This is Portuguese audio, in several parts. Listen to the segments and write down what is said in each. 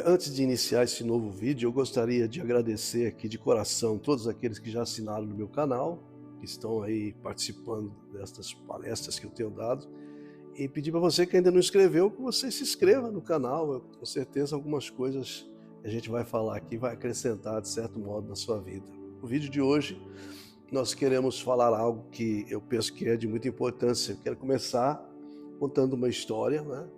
Antes de iniciar esse novo vídeo, eu gostaria de agradecer aqui de coração todos aqueles que já assinaram no meu canal, que estão aí participando destas palestras que eu tenho dado, e pedir para você que ainda não inscreveu, que você se inscreva no canal. Com certeza algumas coisas que a gente vai falar aqui vai acrescentar de certo modo na sua vida. No vídeo de hoje, nós queremos falar algo que eu penso que é de muita importância. Eu quero começar contando uma história, né?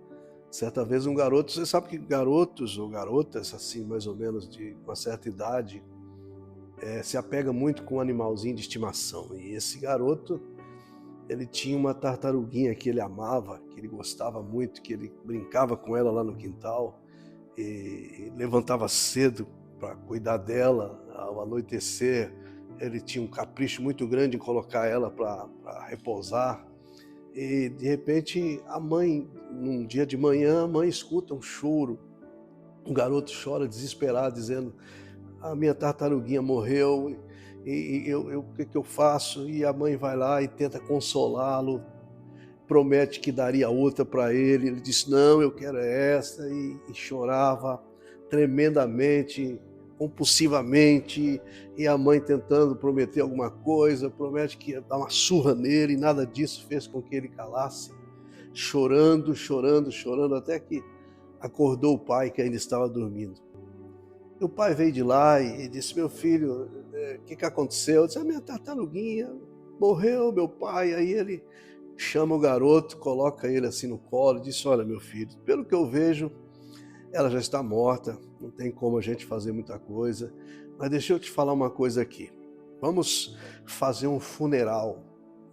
Certa vez um garoto, você sabe que garotos ou garotas, assim, mais ou menos de uma certa idade, se apega muito com um animalzinho de estimação. E esse garoto, ele tinha uma tartaruguinha que ele amava, que ele gostava muito, que ele brincava com ela lá no quintal, e levantava cedo para cuidar dela. Ao anoitecer, ele tinha um capricho muito grande em colocar ela para repousar. E de repente a mãe, num dia de manhã, a mãe escuta um choro. O garoto chora desesperado, dizendo: a minha tartaruguinha morreu, o que eu faço? E a mãe vai lá e tenta consolá-lo, promete que daria outra para ele. Ele diz: não, eu quero essa, e chorava tremendamente, compulsivamente, e a mãe tentando prometer alguma coisa, promete que ia dar uma surra nele, e nada disso fez com que ele calasse, chorando, chorando, chorando, até que acordou o pai, que ainda estava dormindo. E o pai veio de lá e disse: meu filho, o que aconteceu? Eu disse: a minha tartaruguinha morreu, meu pai. Aí ele chama o garoto, coloca ele assim no colo e disse: olha, meu filho, pelo que eu vejo, ela já está morta, não tem como a gente fazer muita coisa, mas deixa eu te falar uma coisa aqui. Vamos fazer um funeral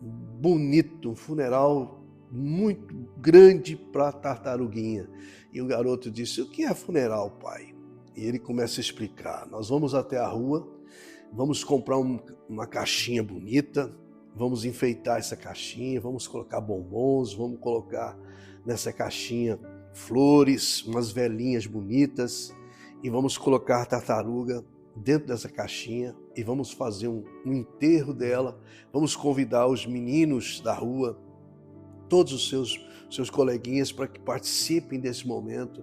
bonito, um funeral muito grande para a tartaruguinha. E o garoto disse: o que é funeral, pai? E ele começa a explicar: nós vamos até a rua, vamos comprar uma caixinha bonita, vamos enfeitar essa caixinha, vamos colocar bombons, vamos colocar nessa caixinha flores, umas velinhas bonitas, e vamos colocar a tartaruga dentro dessa caixinha e vamos fazer um enterro dela. Vamos convidar os meninos da rua, todos os seus coleguinhas, para que participem desse momento.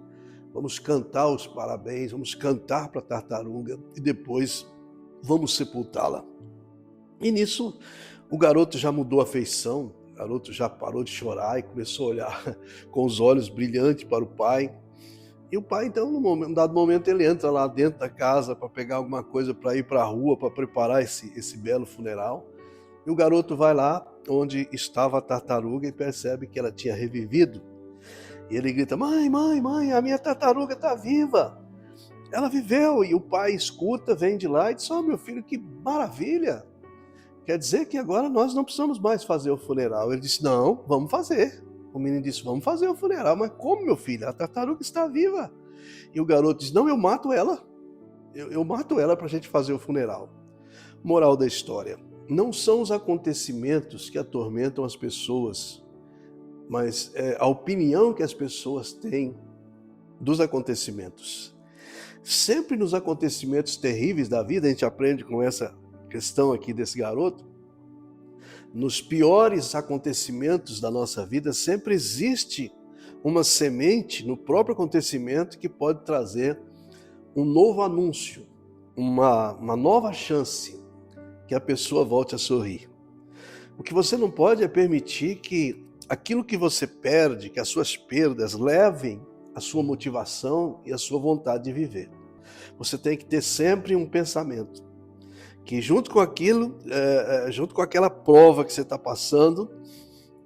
Vamos cantar os parabéns, vamos cantar para a tartaruga e depois vamos sepultá-la. E nisso o garoto já mudou a feição, o garoto já parou de chorar e começou a olhar com os olhos brilhantes para o pai. E o pai, então, num dado momento, ele entra lá dentro da casa para pegar alguma coisa para ir para a rua, para preparar esse belo funeral. E o garoto vai lá onde estava a tartaruga e percebe que ela tinha revivido. E ele grita: mãe, mãe, mãe, a minha tartaruga está viva, ela viveu. E o pai escuta, vem de lá e diz: oh, meu filho, que maravilha, quer dizer que agora nós não precisamos mais fazer o funeral. Ele disse: não, vamos fazer. O menino disse: vamos fazer o funeral. Mas como, meu filho? A tartaruga está viva. E o garoto diz: não, eu mato ela. Eu mato ela para a gente fazer o funeral. Moral da história: não são os acontecimentos que atormentam as pessoas, mas a opinião que as pessoas têm dos acontecimentos. Sempre nos acontecimentos terríveis da vida, a gente aprende com essa questão aqui desse garoto, nos piores acontecimentos da nossa vida, sempre existe uma semente no próprio acontecimento que pode trazer um novo anúncio, uma nova chance que a pessoa volte a sorrir. O que você não pode é permitir que aquilo que você perde, que as suas perdas levem a sua motivação e a sua vontade de viver. Você tem que ter sempre um pensamento que junto com aquilo, junto com aquela prova que você está passando,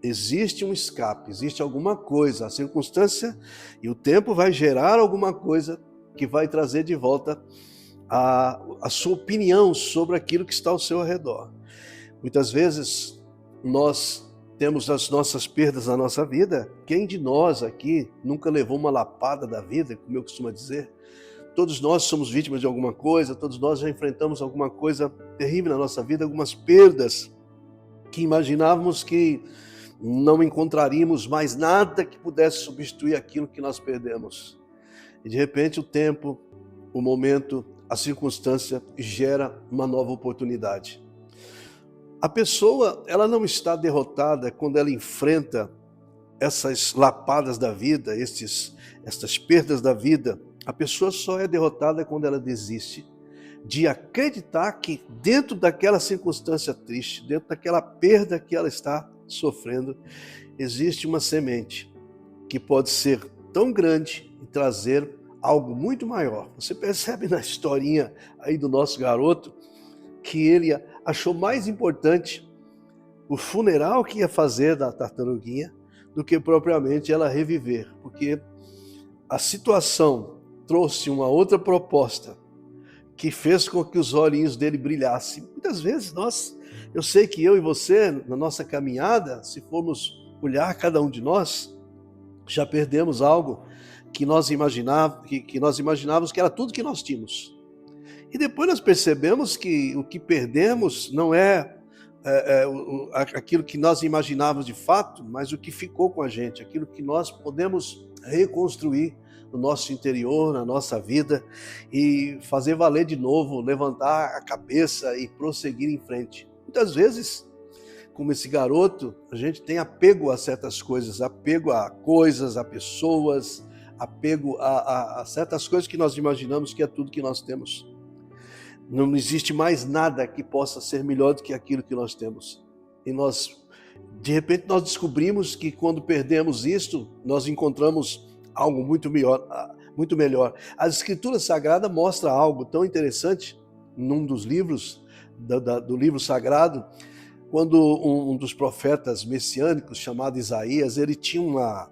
existe um escape, existe alguma coisa, a circunstância e o tempo vai gerar alguma coisa que vai trazer de volta a sua opinião sobre aquilo que está ao seu redor. Muitas vezes nós temos as nossas perdas na nossa vida. Quem de nós aqui nunca levou uma lapada da vida, como eu costumo dizer? Todos nós somos vítimas de alguma coisa, todos nós já enfrentamos alguma coisa terrível na nossa vida, algumas perdas que imaginávamos que não encontraríamos mais nada que pudesse substituir aquilo que nós perdemos. E de repente o tempo, o momento, a circunstância gera uma nova oportunidade. A pessoa, ela não está derrotada quando ela enfrenta essas lapadas da vida, estas perdas da vida, A pessoa só é derrotada quando ela desiste de acreditar que dentro daquela circunstância triste, dentro daquela perda que ela está sofrendo, existe uma semente que pode ser tão grande e trazer algo muito maior. Você percebe na historinha aí do nosso garoto que ele achou mais importante o funeral que ia fazer da tartaruguinha do que propriamente ela reviver, porque a situação trouxe uma outra proposta que fez com que os olhinhos dele brilhassem. Muitas vezes eu sei que eu e você, na nossa caminhada, se formos olhar cada um de nós, já perdemos algo que nós imaginávamos que era tudo que nós tínhamos. E depois nós percebemos que o que perdemos não é aquilo que nós imaginávamos de fato, mas o que ficou com a gente, aquilo que nós podemos reconstruir no nosso interior, na nossa vida, e fazer valer de novo, levantar a cabeça e prosseguir em frente. Muitas vezes, como esse garoto, a gente tem apego a certas coisas, apego a coisas, a pessoas, apego a certas coisas que nós imaginamos que é tudo que nós temos. Não existe mais nada que possa ser melhor do que aquilo que nós temos. E de repente, nós descobrimos que quando perdemos isto, nós encontramos algo muito melhor. As Escrituras Sagradas mostram algo tão interessante num dos livros, do livro sagrado, quando um dos profetas messiânicos, chamado Isaías, ele tinha uma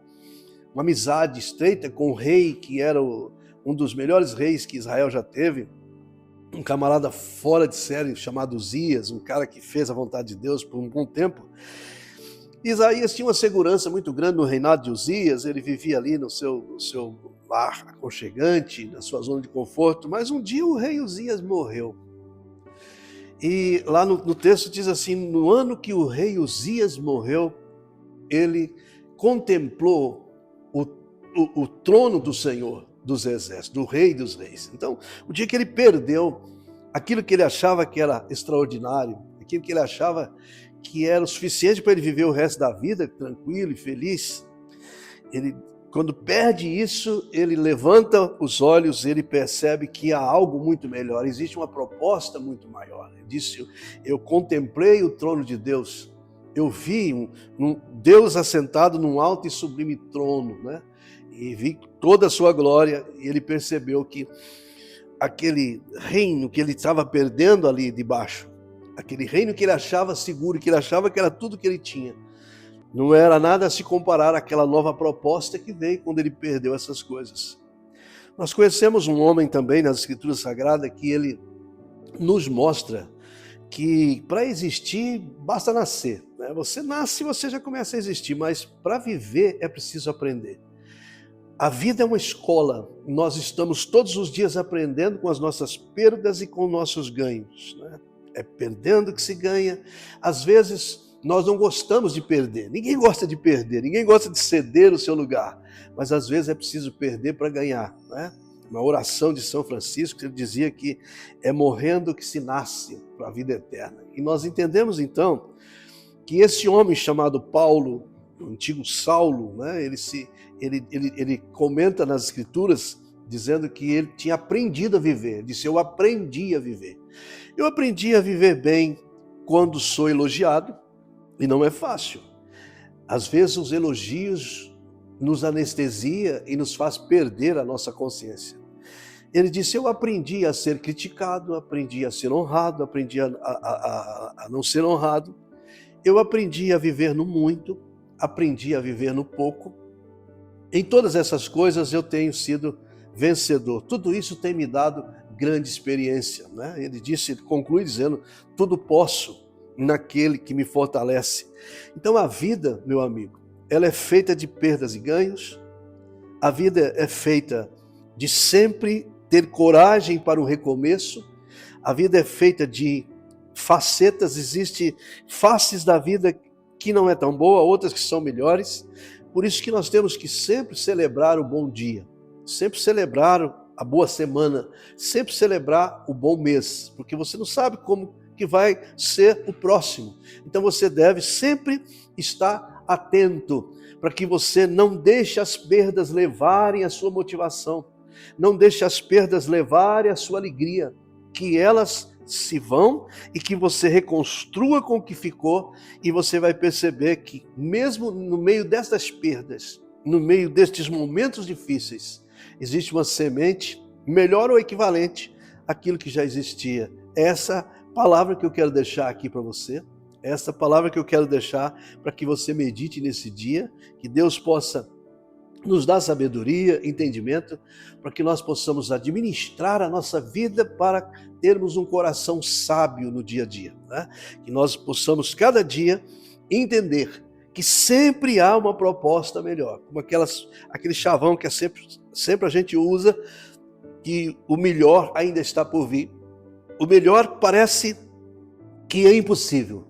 amizade estreita com o rei, que era um dos melhores reis que Israel já teve, um camarada fora de série chamado Uzias, um cara que fez a vontade de Deus por um bom tempo. Isaías tinha uma segurança muito grande no reinado de Uzias, ele vivia ali no seu lar aconchegante, na sua zona de conforto, mas um dia o rei Uzias morreu. E lá no texto diz assim, no ano que o rei Uzias morreu, ele contemplou o trono do Senhor dos exércitos, do rei dos reis. Então, o dia que ele perdeu aquilo que ele achava que era extraordinário, aquilo que ele achava que era o suficiente para ele viver o resto da vida tranquilo e feliz, quando perde isso, ele levanta os olhos, ele percebe que há algo muito melhor, existe uma proposta muito maior. Ele disse, eu contemplei o trono de Deus, eu vi um Deus assentado num alto e sublime trono, né? E vi toda a sua glória, e ele percebeu que aquele reino que ele estava perdendo ali debaixo, aquele reino que ele achava seguro, que ele achava que era tudo que ele tinha, não era nada a se comparar àquela nova proposta que veio quando ele perdeu essas coisas. Nós conhecemos um homem também nas Escrituras Sagradas que ele nos mostra que para existir basta nascer, né? Você nasce e você já começa a existir, mas para viver é preciso aprender. A vida é uma escola, nós estamos todos os dias aprendendo com as nossas perdas e com nossos ganhos, né? É perdendo que se ganha. Às vezes nós não gostamos de perder, ninguém gosta de perder, ninguém gosta de ceder o seu lugar, mas às vezes é preciso perder para ganhar, né? Uma oração de São Francisco, ele dizia que é morrendo que se nasce para a vida eterna. E nós entendemos então que esse homem chamado Paulo, o antigo Saulo, né, ele comenta nas Escrituras dizendo que ele tinha aprendido a viver. Ele disse, eu aprendi a viver. Eu aprendi a viver bem quando sou elogiado, e não é fácil. Às vezes os elogios nos anestesia e nos faz perder a nossa consciência. Ele disse, eu aprendi a ser criticado, aprendi a ser honrado, aprendi a não ser honrado. Eu aprendi a viver no muito, aprendi a viver no pouco. Em todas essas coisas eu tenho sido vencedor. Tudo isso tem me dado grande experiência, né? Ele conclui dizendo, tudo posso naquele que me fortalece. Então a vida, meu amigo, ela é feita de perdas e ganhos. A vida é feita de sempre ter coragem para o recomeço. A vida é feita de facetas, existem faces da vida que não é tão boa, outras que são melhores. Por isso que nós temos que sempre celebrar o bom dia, sempre celebrar a boa semana, sempre celebrar o bom mês, porque você não sabe como que vai ser o próximo. Então você deve sempre estar atento, para que você não deixe as perdas levarem a sua motivação. Não deixe as perdas levarem a sua alegria, que elas se vão e que você reconstrua com o que ficou, e você vai perceber que mesmo no meio destas perdas, no meio destes momentos difíceis, existe uma semente melhor ou equivalente àquilo que já existia. Essa palavra que eu quero deixar aqui para você, essa palavra que eu quero deixar para que você medite nesse dia, que Deus possa nos dar sabedoria, entendimento, para que nós possamos administrar a nossa vida para termos um coração sábio no dia a dia, né? Que nós possamos cada dia entender que sempre há uma proposta melhor, como aquele chavão que sempre a gente usa, que o melhor ainda está por vir. O melhor parece que é impossível,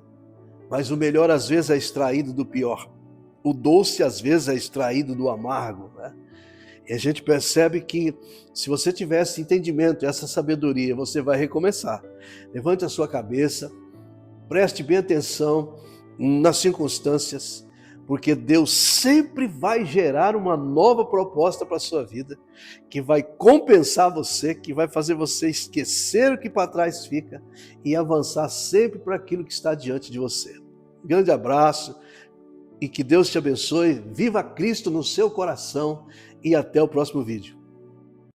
mas o melhor às vezes é extraído do pior. O doce às vezes é extraído do amargo, né? E a gente percebe que se você tiver esse entendimento, essa sabedoria, você vai recomeçar. Levante a sua cabeça, preste bem atenção nas circunstâncias, porque Deus sempre vai gerar uma nova proposta para a sua vida, que vai compensar você, que vai fazer você esquecer o que para trás fica e avançar sempre para aquilo que está diante de você. Um grande abraço e que Deus te abençoe. Viva Cristo no seu coração e até o próximo vídeo.